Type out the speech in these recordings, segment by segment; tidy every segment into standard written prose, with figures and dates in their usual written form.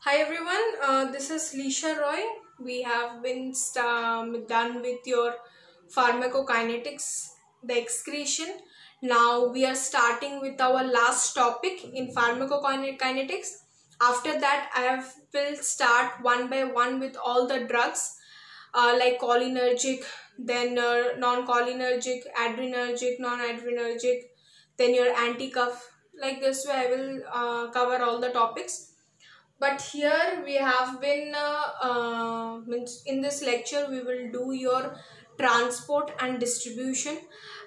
Hi everyone, this is Lisha Roy. We have been done with your pharmacokinetics, the excretion. Now we are starting with our last topic in pharmacokinetics. After that, will start one by one with all the drugs like cholinergic, then non-cholinergic, adrenergic, non-adrenergic, then your anti-cuff. Like this way, I will cover all the topics. But here we have been means in this lecture we will do your transport and distribution.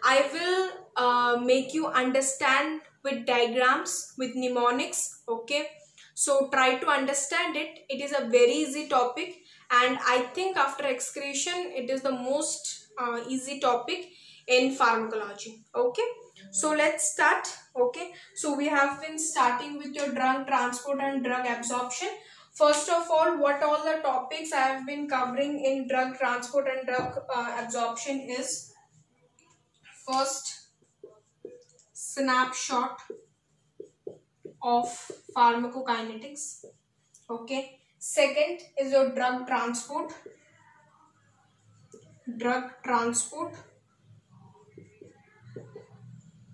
I will make you understand with diagrams, with mnemonics. Okay, so try to understand it. It is a very easy topic, and I think after excretion it is the most easy topic in pharmacology. Okay, so let's start. Okay, so we have been starting with your drug transport and drug absorption. First of all, what all the topics I have been covering in drug transport and drug absorption is: first, snapshot of pharmacokinetics. Okay, second is your drug transport.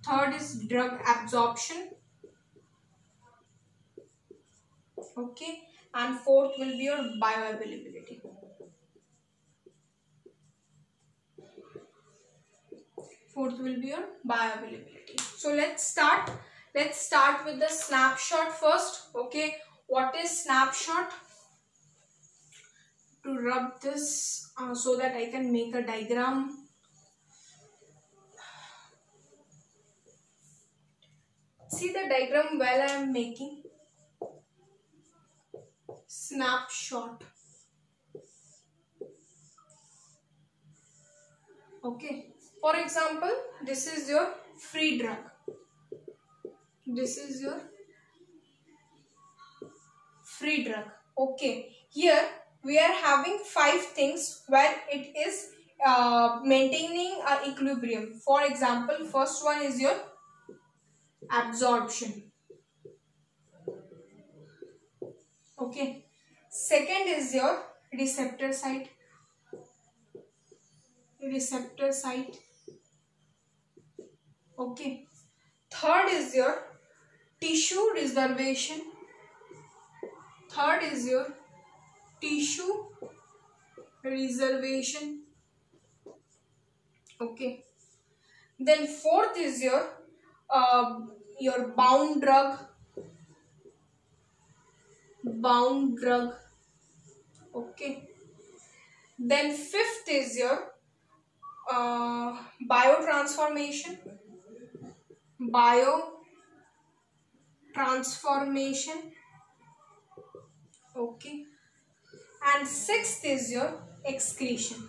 Third is drug absorption. Okay, and fourth will be your bioavailability. So let's start. Let's start with the snapshot first. Okay, what is snapshot? To rub this so that I can make a diagram. See the diagram while I am making. Snapshot. Okay, for example, this is your free drug. Okay, here we are having 5 things where it is maintaining a equilibrium. For example, first one is your absorption. Okay, second is your receptor site. Okay, third is your tissue reservation. Okay, then fourth is your bound drug. Okay, then fifth is your biotransformation. Okay, and sixth is your excretion.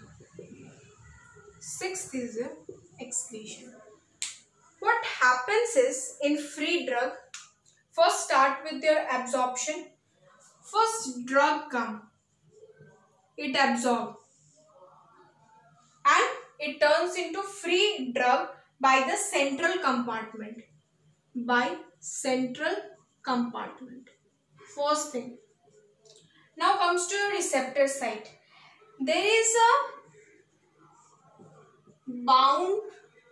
What happens is, in free drug, first start with your absorption. First drug come, it absorb, and it turns into free drug by the central compartment. First thing. Now comes to your receptor site. There is a bound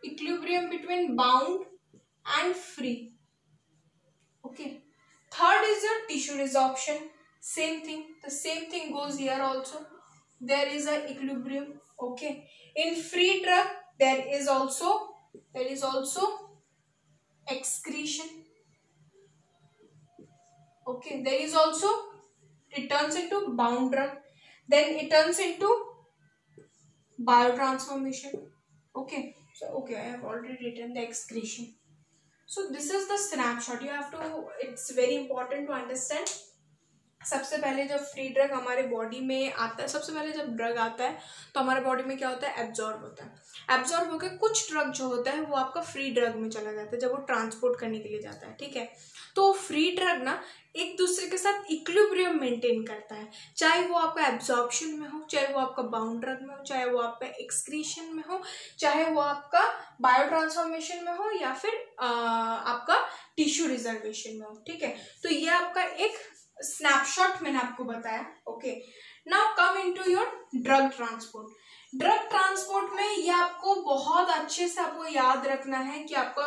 equilibrium between bound and free. Okay. Third is your tissue resorption. Same thing. The same thing goes here also. There is a equilibrium. Okay. In free drug, there is also excretion. Okay. There is also, it turns into bound drug. Then it turns into biotransformation. Okay. So, I have already written the excretion. So this is the snapshot. You have to, it's very important to understand. सबसे पहले जब free drug हमारे body में आता है, सबसे पहले जब ड्रग आता है तो हमारे बॉडी में क्या होता है, एब्जॉर्ब होता है। एब्जॉर्ब होकर कुछ ड्रग जो होता है वो आपका फ्री ड्रग में चला जाता है जब वो ट्रांसपोर्ट करने के लिए जाता है। ठीक है, तो फ्री ड्रग ना एक दूसरे के साथ इक्विलिब्रियम मेंटेन करता है, चाहे वो आपका एब्जॉर्प्शन में हो, चाहे वो आपका बाउंड ड्रग में हो, चाहे वो आपका एक्सक्रीशन में हो, चाहे वो आपका बायोट्रांसफॉर्मेशन में हो, या फिर आपका टिश्यू रिजर्वेशन में हो। ठीक है, तो ये आपका एक स्नैपशॉट मैंने आपको बताया। Okay, now come into your drug transport. Drug transport में ये आपको बहुत अच्छे से आपको याद रखना है कि आपका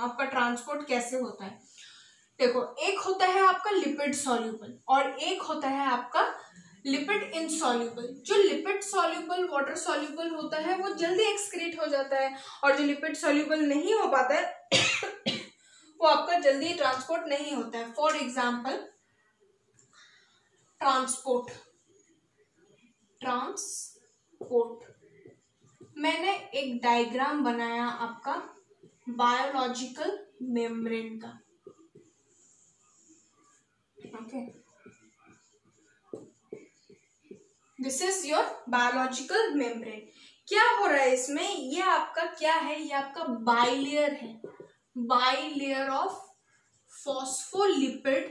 आपका ट्रांसपोर्ट कैसे होता है। देखो, एक होता है आपका लिपिड सॉल्यूबल और एक होता है आपका लिपिड इनसॉल्यूबल। जो लिपिड सॉल्यूबल वाटर सॉल्यूबल होता है वो जल्दी एक्सक्रीट हो जाता है, और जो लिपिड सॉल्यूबल नहीं हो पाता है वो आपका जल्दी ट्रांसपोर्ट नहीं होता है। फॉर एग्जाम्पल, ट्रांसपोर्ट मैंने एक डायग्राम बनाया आपका बायोलॉजिकल मेम्ब्रेन का। Okay, this is your biological membrane. क्या हो रहा है इसमें, ये आपका क्या है, ये आपका बाइलेयर है, bilayer of phospholipid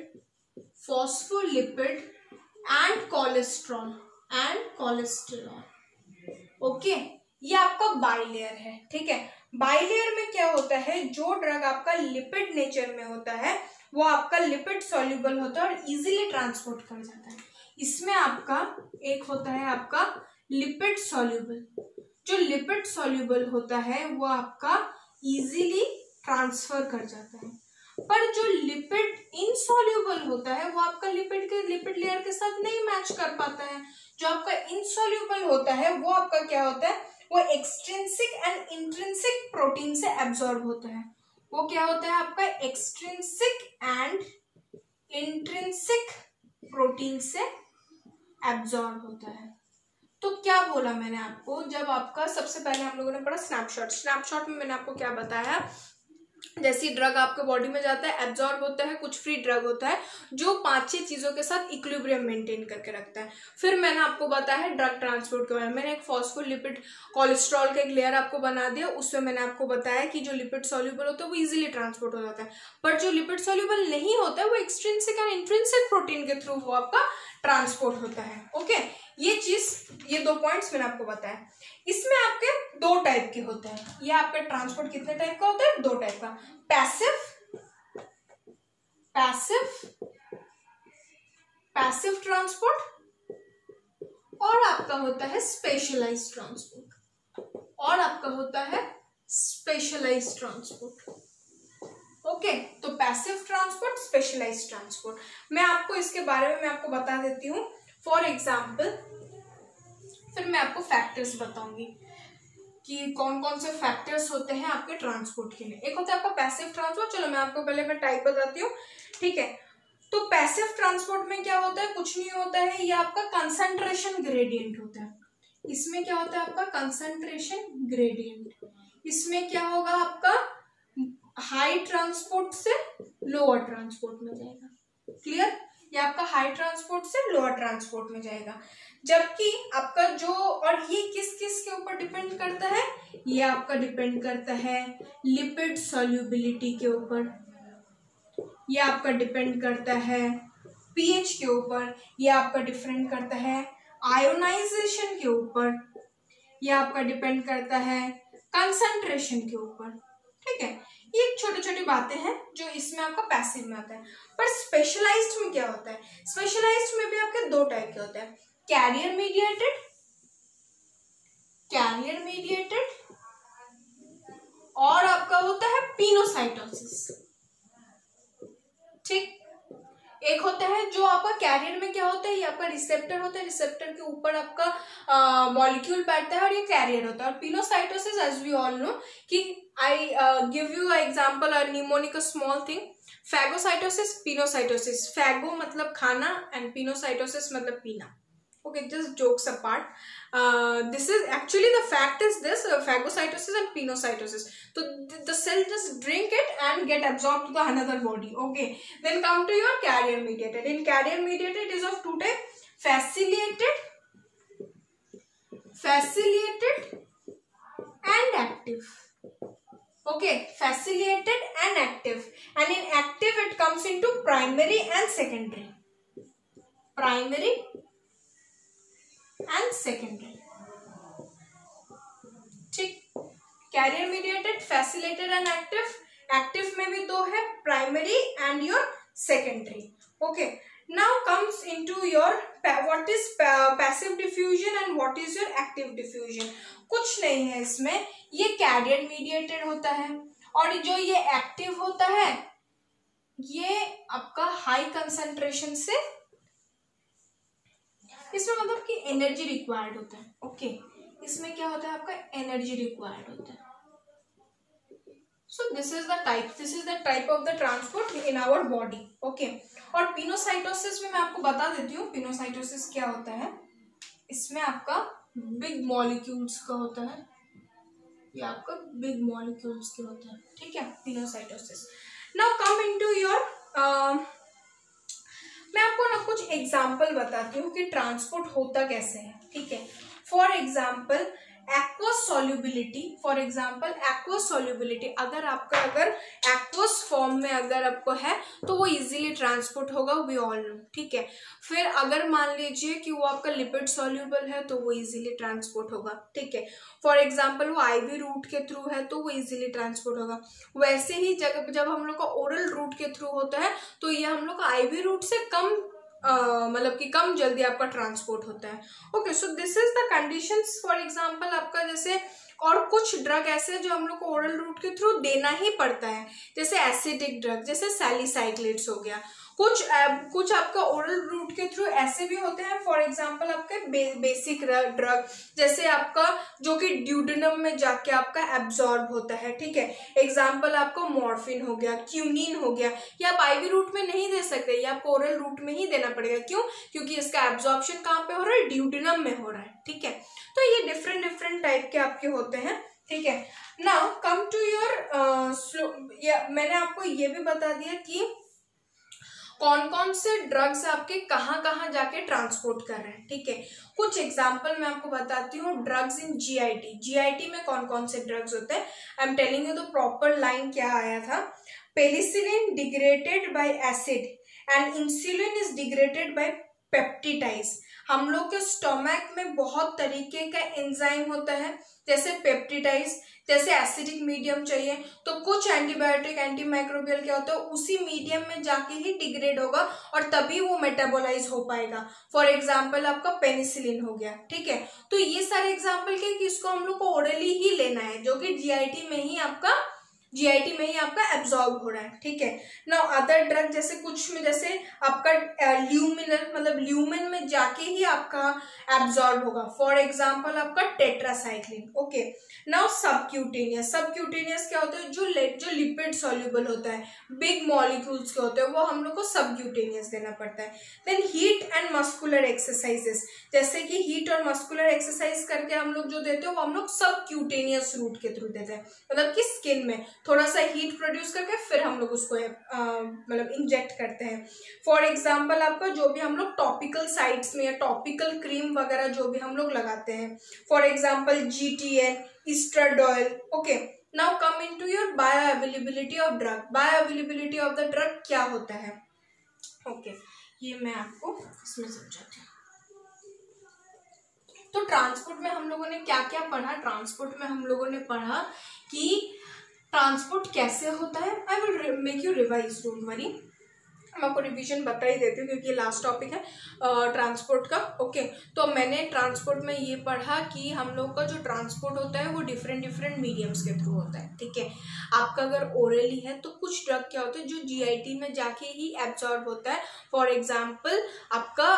and cholesterol okay, ये आपका बाइलेयर है। ठीक है, बाइलेयर में क्या होता है, जो ड्रग आपका लिपिड नेचर में होता है वो आपका लिपिड सॉल्युबल होता है और इजीली ट्रांसपोर्ट कर जाता है। इसमें आपका एक होता है आपका लिपिड सॉल्युबल। जो लिपिड सॉल्युबल होता है वो आपका इजीली ट्रांसफर कर जाता है, पर जो लिपिड इनसॉल्युबल होता है वो आपका लिपिड लेयर के साथ नहीं मैच कर पाता है। जो आपका इनसॉल्युबल होता है वो आपका क्या होता है, वो एक्सट्रिंसिक एंड इंट्रिंसिक प्रोटीन से एब्जॉर्ब होता है। वो क्या होता है आपका एक्सट्रिंसिक एंड इंट्रिंसिक प्रोटीन से एब्जॉर्ब होता है। तो क्या बोला मैंने आपको, जब आपका सबसे पहले हम लोगों ने पढ़ा स्नैपशॉट में मैंने आपको क्या बताया, जैसी ड्रग आपके बॉडी में जाता है एब्जॉर्ब होता है, कुछ फ्री ड्रग होता है जो 5-6 चीजों के साथ इक्विलिब्रियम मेंटेन करके रखता है। फिर मैंने आपको बताया है ड्रग ट्रांसपोर्ट के बारे में। मैंने एक फॉस्फोलिपिड कोलेस्ट्रॉल का एक लेयर आपको बना दिया, उसमें मैंने आपको बताया कि जो लिपिड सॉल्युबल होता है वो इजीली ट्रांसपोर्ट हो जाता है, पर जो लिपिड सॉल्युबल नहीं होता है वो एक्सट्रिंसिक एंड इंट्रिंसिक प्रोटीन के थ्रू वो आपका ट्रांसपोर्ट होता है। ओके, ये 2 पॉइंट्स मैंने आपको बताया। इसमें आपके 2 टाइप के होते हैं। ये आपका ट्रांसपोर्ट कितने टाइप का होता है, 2 टाइप का, पैसिव ट्रांसपोर्ट और आपका होता है स्पेशलाइज्ड ट्रांसपोर्ट। ओके, तो पैसिव ट्रांसपोर्ट, स्पेशलाइज्ड ट्रांसपोर्ट, मैं आपको इसके बारे में मैं आपको बता देती हूँ। फॉर एग्जाम्पल, फिर मैं आपको फैक्टर्स बताऊंगी कि कौन कौन से फैक्टर्स होते हैं आपके ट्रांसपोर्ट के लिए। एक होता है आपका पैसिव ट्रांसपोर्ट। चलो मैं आपको पहले मैं टाइप बताती हूँ। ठीक है, तो पैसिव ट्रांसपोर्ट में क्या होता है, कुछ नहीं होता है, ये आपका कंसंट्रेशन ग्रेडियंट होता है। इसमें क्या होता है आपका कंसंट्रेशन ग्रेडियंट। इसमें क्या होगा आपका हाई ट्रांसपोर्ट से लोअर ट्रांसपोर्ट में जाएगा। क्लियर, ये आपका हाई ट्रांसपोर्ट से लोअर ट्रांसपोर्ट में जाएगा। जबकि आपका जो, और ये किस किस के ऊपर डिपेंड करता है, ये आपका डिपेंड करता है लिपिड सॉल्युबिलिटी के ऊपर, ये आपका डिपेंड करता है पीएच के ऊपर, ये आपका डिपेंड करता है आयोनाइजेशन के ऊपर, ये आपका डिपेंड करता है कंसंट्रेशन के ऊपर। ठीक है, ये छोटी छोटी बातें हैं जो इसमें आपका पैसिव में आता है। पर स्पेशलाइज्ड में क्या होता है, स्पेशलाइज्ड में भी आपके 2 टाइप के होते हैं, कैरियर मीडिएटेड और आपका होता है पिनोसाइटोसिस। ठीक, एक होता है जो आपका कैरियर में क्या होता है, ये आपका रिसेप्टर होता है, रिसेप्टर के ऊपर आपका मॉलिक्यूल बैठता है और ये कैरियर होता है। और pinocytosis, as we all know कि I give you a example, a mnemonic, a small thing, phagocytosis, pinocytosis. Phago मतलब खाना एंड पिनोसाइटोसिस मतलब पीना। Okay, just jokes apart. This is actually, the fact is this, phagocytosis and pinocytosis. So the cell just drink it and get absorbed to the another body. Okay, then come to your carrier mediated. In carrier mediated, it is of 2 types: facilitated and active. Okay, facilitated and active. And in active, it comes into primary and secondary. ठीक, carrier mediated, facilitated and active. Active में भी 2 है, primary and your secondary. Okay, Now comes into your what is passive diffusion and what is your active diffusion. कुछ नहीं है इसमें, ये career mediated होता है, और जो ये एक्टिव होता है ये आपका हाई कंसंट्रेशन से, इसमें मतलब कि एनर्जी रिक्वायर्ड होता है. ओके, इसमें क्या होता है आपका एनर्जी रिक्वायर्ड होता है. So this is the type of the transport in our body. Okay. और पिनोसाइटोसिस में मैं आपको बता देती हूँ पिनोसाइटोसिस क्या होता है. इसमें आपका बिग मॉलिक्यूल्स का होता है, ये आपका बिग मॉलिक्यूल्स के होता है. ठीक है, pinocytosis. Now come into your मैं आपको ना कुछ एग्जाम्पल बताती हूँ कि ट्रांसपोर्ट होता कैसे है. ठीक है, for example aqueous solubility. For example aqueous solubility अगर एक्वस फॉर्म में अगर आपको है तो वो इजीली ट्रांसपोर्ट होगा, वी ऑल नो. ठीक है, फिर अगर मान लीजिए कि वो आपका लिपिड सॉल्युबल है तो वो इजीली ट्रांसपोर्ट होगा. ठीक है, फॉर एग्जाम्पल वो आईवी रूट के थ्रू है तो वो इजीली ट्रांसपोर्ट होगा. वैसे ही जब हम लोग का ओरल रूट के थ्रू होता है तो ये हम लोग का आईवी रूट से कम मतलब कि कम जल्दी आपका ट्रांसपोर्ट होता है. Okay, so this is the conditions. For example आपका जैसे और कुछ ड्रग ऐसे जो हम लोग को ओरल रूट के थ्रू देना ही पड़ता है, जैसे एसिडिक ड्रग, जैसे सैलिसाइक्लेट्स हो गया. कुछ आपका ओरल रूट के थ्रू ऐसे भी होते हैं. फॉर एग्जांपल आपके बेसिक ड्रग जैसे आपका जो कि ड्यूडेनम में जाके आपका एब्जॉर्ब होता है. ठीक है, एग्जांपल आपको मॉर्फिन हो गया, क्यूनिन हो गया. ये आप आईवी रूट में नहीं दे सकते, ये आपको ओरल रूट में ही देना पड़ेगा. क्यों? क्योंकि इसका एब्जॉर्प्शन कहाँ पे हो रहा है, ड्यूडेनम में हो रहा है. ठीक है, तो ये डिफरेंट टाइप के आपके होते हैं. ठीक है, नाउ कम टू योर मैंने आपको ये भी बता दिया कि कौन कौन से ड्रग्स आपके कहाँ कहाँ जाके ट्रांसपोर्ट कर रहे हैं. ठीक है, कुछ एग्जांपल मैं आपको बताती हूँ. Drugs in GIT. जीआईटी में कौन कौन से ड्रग्स होते हैं, I am telling you the proper line क्या आया था. Penicillin degraded by acid and insulin is degraded by peptidase. हम लोग के स्टोमक में बहुत तरीके का एंजाइम होता है, जैसे पेप्टिडाइज, जैसे एसिडिक मीडियम चाहिए तो कुछ एंटीबायोटिक एंटीमाइक्रोबियल क्या होता है उसी मीडियम में जाके ही डिग्रेड होगा और तभी वो मेटाबोलाइज हो पाएगा. फॉर एग्जांपल आपका पेनिसिलिन हो गया. ठीक है, तो ये सारे एग्जांपल के कि इसको हम लोग को ओरली ही लेना है, जो कि जीआईटी में ही आपका एब्जॉर्ब हो रहा है. ठीक है, नाउ अदर ड्रग जैसे कुछ में जैसे आपका ल्यूमिनल मतलब ल्यूमिन में जाके ही आपका एब्जॉर्ब होगा. फॉर एग्जांपल आपका tetracycline. Okay, now subcutaneous. Subcutaneous क्या होता है, जो लिपिड सॉल्युबल होता है, बिग मॉलिक्यूल्स के होते हैं, वो हम लोग को सबक्यूटेनियस देना पड़ता है. Then heat and muscular exercises, जैसे कि हीट और मस्कुलर एक्सरसाइज करके हम लोग जो देते हैं वो हम लोग सबक्यूटेनियस रूट के थ्रू देते हैं, मतलब कि स्किन में थोड़ा सा हीट प्रोड्यूस करके फिर हम लोग उसको मतलब इंजेक्ट करते हैं. फॉर एग्जांपल आपका जो भी हम लोग टॉपिकल साइट्स में या टॉपिकल क्रीम वगैरह जो भी हम लोग लगाते हैं, for example GTN, estradiol. Okay, now come into your bioavailability of drug. Bioavailability of the drug क्या होता है. ओके, ये मैं आपको इसमें समझाती हूँ. तो ट्रांसपोर्ट में हम लोगों ने क्या क्या पढ़ा. ट्रांसपोर्ट में हम लोगों ने पढ़ा कि ट्रांसपोर्ट कैसे होता है. I will make you revise, don't worry. मैं आपको रिवीजन बता ही देती हूँ क्योंकि ये लास्ट टॉपिक है ट्रांसपोर्ट का. ओके, तो मैंने ट्रांसपोर्ट में ये पढ़ा कि हम लोग का जो ट्रांसपोर्ट होता है वो डिफरेंट मीडियम्स के थ्रू होता है. ठीक है, आपका अगर ओरली है तो कुछ ड्रग क्या होता है जो जीआईटी में जाके ही एब्जॉर्ब होता है. फॉर एग्जाम्पल आपका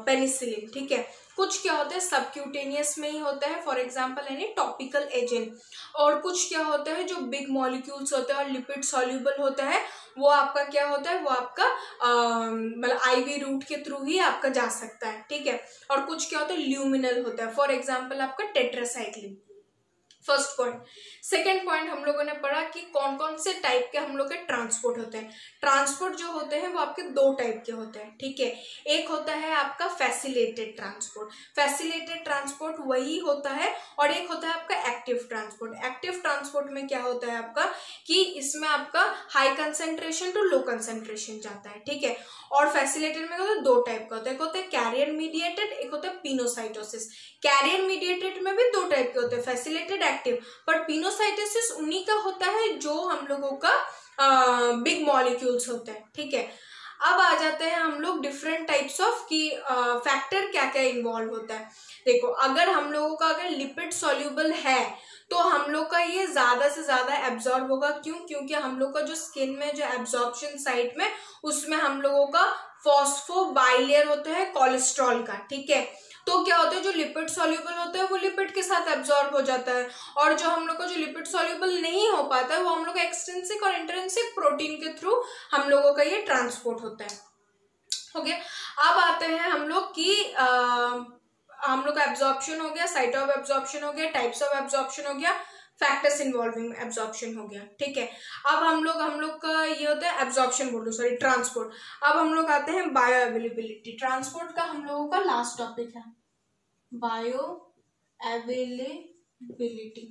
पेनिसिलिन. ठीक है, कुछ क्या होता है सबक्यूटेनियस में ही होता है, फॉर एग्जांपल यानी टॉपिकल एजेंट. और कुछ क्या होता है जो बिग मॉलिक्यूल्स होते हैं और लिपिड सॉल्युबल होता है, वो आपका क्या होता है, वो आपका मतलब आईवी रूट के थ्रू ही आपका जा सकता है. ठीक है, और कुछ क्या होता है ल्यूमिनल होता है, फॉर एग्जांपल आपका tetracycline. First point. Second point हम लोगों ने पढ़ा कि कौन कौन से टाइप के हम लोग के ट्रांसपोर्ट होते हैं. ट्रांसपोर्ट जो होते हैं वो आपके दो टाइप के होते हैं. ठीक है, एक होता है आपका फैसिलिटेटेड ट्रांसपोर्ट. फैसिलिटेटेड ट्रांसपोर्ट वही होता है, और एक होता है आपका एक्टिव ट्रांसपोर्ट. एक्टिव ट्रांसपोर्ट में क्या होता है आपका कि इसमें आपका high concentration to low concentration जाता है. ठीक है, और फैसिलिटेटेड में होता है दो टाइप का होता है, एक होता है कैरियर मीडिएटेड, एक होता है पिनोसाइटोसिस. कैरियर मीडिएटेड में भी दो टाइप के होते हैं, फैसिलिटेटेड, एक्टिव. बट पिनोसाइटोसिस उन्हीं का होता है जो हम लोगों का बिग मॉलिक्यूल्स होते हैं. ठीक है, अब आ जाते हैं हम लोग डिफरेंट टाइप्स ऑफ की फैक्टर क्या क्या इन्वॉल्व होता है। देखो, अगर हम लोगों का अगर लिपिड सॉल्यूबल है तो हम लोग का ये ज्यादा से ज्यादा एब्जॉर्ब होगा। क्यों? क्योंकि हम लोग का जो स्किन में जो एब्जॉर्प्शन साइट में उसमें हम लोगों का फॉस्फोबाइलेयर होता है कोलेस्ट्रॉल का, ठीक है। तो क्या होता है, जो लिपिड सॉल्यूबल होता है वो लिपिड के साथ एब्जॉर्ब हो जाता है, और जो हम लोग का जो लिपिड सॉल्यूबल नहीं हो पाता है वो हम लोग का एक्सट्रिंसिक और इंट्रिंसिक प्रोटीन के थ्रू हम लोगों का ये ट्रांसपोर्ट होता है। ओके, अब आते हैं हम लोग की हम लोग का एब्जॉर्प्शन हो गया, साइट ऑफ एब्जॉर्प्शन हो गया, टाइप्स ऑफ एब्जॉर्प्शन हो गया, फैक्टर्स इन्वॉल्विंग एब्जॉर्प्शन हो गया, ठीक है। अब हम लोग का ये होता है एब्जॉर्प्शन, बोलो सॉरी, ट्रांसपोर्ट। अब हम लोग आते हैं बायो अवेलेबिलिटी। ट्रांसपोर्ट का हम लोगों का लास्ट टॉपिक है बायो अवेलेबिलिटी।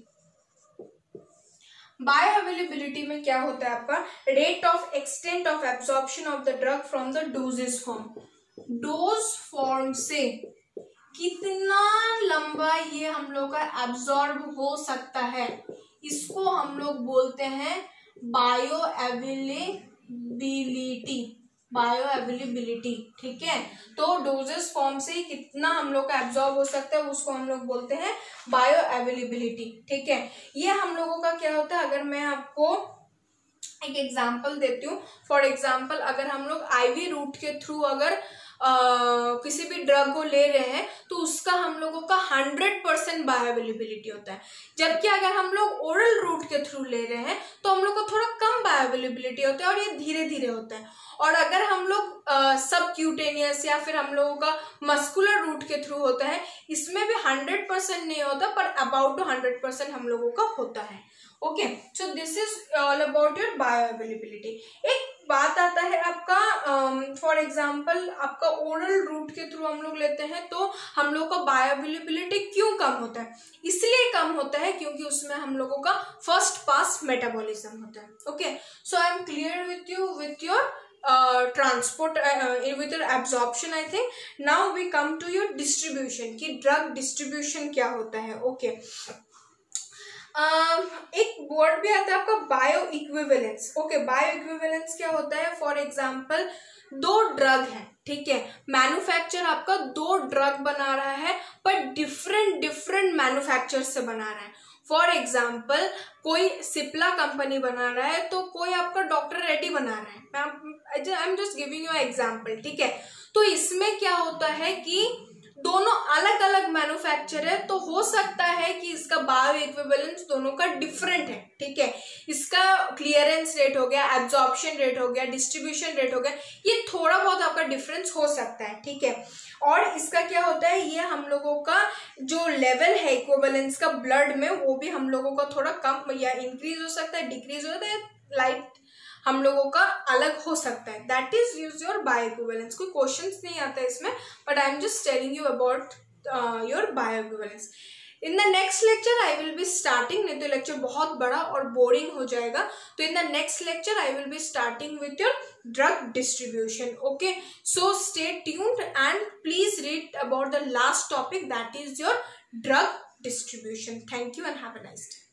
बायो अवेलेबिलिटी में क्या होता है आपका, rate of extent of absorption of the drug from the doses form. Dose form से कितना लंबा ये हम लोग का एब्जॉर्ब हो सकता है, इसको हम लोग बोलते हैं बायो अवेलेबिलिटी। बायो अवेलेबिलिटी, ठीक है। तो डोजेस फॉर्म से कितना हम लोग का एब्जॉर्ब हो सकता है उसको हम लोग बोलते हैं बायो अवेलेबिलिटी, ठीक है। ये हम लोगों का क्या होता है, अगर मैं आपको एक एग्जांपल देती हूँ। फॉर एग्जांपल, अगर हम लोग आईवी रूट के थ्रू अगर किसी भी ड्रग को ले रहे हैं तो उसका हम लोगों का 100% बायो अवेलेबिलिटी होता है, जबकि अगर हम लोग ओरल रूट के थ्रू ले रहे हैं तो हम लोग को थोड़ा कम बायो अवेलेबिलिटी होता है और ये धीरे धीरे होता है। और अगर हम लोग सब क्यूटेनियस या फिर हम लोगों का मस्कुलर रूट के थ्रू होता है, इसमें भी 100% नहीं होता पर अबाउट टू 100% हम लोगों का होता है। Okay, so this is all about your bio availability. एक बात आता है आपका, फॉर एग्जांपल आपका ओरल रूट के थ्रू हम लोग लेते हैं तो हम लोग का बायो अवेलेबिलिटी क्यों कम होता है? इसलिए कम होता है क्योंकि उसमें हम लोगों का फर्स्ट पास मेटाबॉलिज्म होता है। Okay, so I am clear with you with your transport with your absorption. I think now we come to your distribution कि drug distribution क्या होता है। ओके, एक वर्ड भी आता है आपका bio equivalence. Okay, bio equivalence क्या होता है, फॉर एग्जांपल दो ड्रग है, ठीक है, मैन्युफैक्चर आपका दो ड्रग बना रहा है पर डिफरेंट मैन्युफैक्चर से बना रहा है। फॉर एग्जाम्पल, कोई सिप्ला कंपनी बना रहा है तो कोई आपका डॉक्टर रेड्डी बना रहा है। I am just giving you example, ठीक है। तो इसमें क्या होता है कि दोनों अलग अलग मैन्युफैक्चर है, तो हो सकता है कि इसका बायो इक्विवेलेंस दोनों का डिफरेंट है, ठीक है। इसका क्लियरेंस रेट हो गया, एब्जॉर्प्शन रेट हो गया, डिस्ट्रीब्यूशन रेट हो गया, ये थोड़ा बहुत आपका डिफरेंस हो सकता है, ठीक है। और इसका क्या होता है, ये हम लोगों का जो लेवल है इक्विवेलेंस का ब्लड में वो भी हम लोगों का थोड़ा कम या इंक्रीज हो सकता है, डिक्रीज हो सकता है, लाइट हम लोगों का अलग हो सकता है। That is use your bio equivalence. कोई क्वेश्चंस नहीं आता है इसमें, but I am just telling you about your bio equivalence. In the next lecture I will be starting, नहीं तो लेक्चर बहुत बड़ा और बोरिंग हो जाएगा, तो in the next lecture I will be starting with your drug distribution. Okay, so stay tuned and please read about the last topic, that is your drug distribution. Thank you and have a nice day.